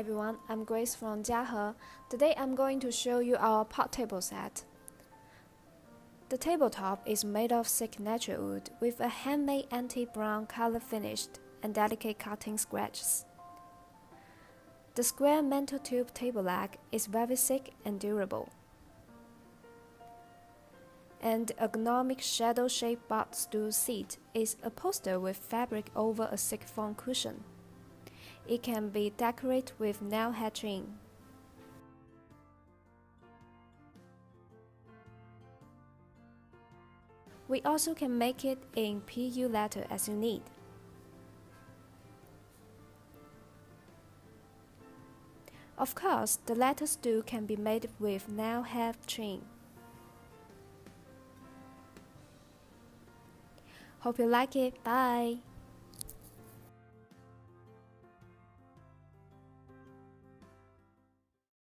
everyone, I'm Grace from Jiahe. Today I'm going to show you our pot table set. The tabletop is made of thick natural wood with a handmade antique brown color finish and delicate cutting scratches. The square mantle tube table leg is very thick and durable. And the ergonomic shadow-shaped bar stool seat is upholstered with fabric over a thick foam cushion. It can be decorated with nailhead trim. We also can make it in PU letter as you need. Of course, the letter stool can be made with nailhead trim. Hope you like it. Bye!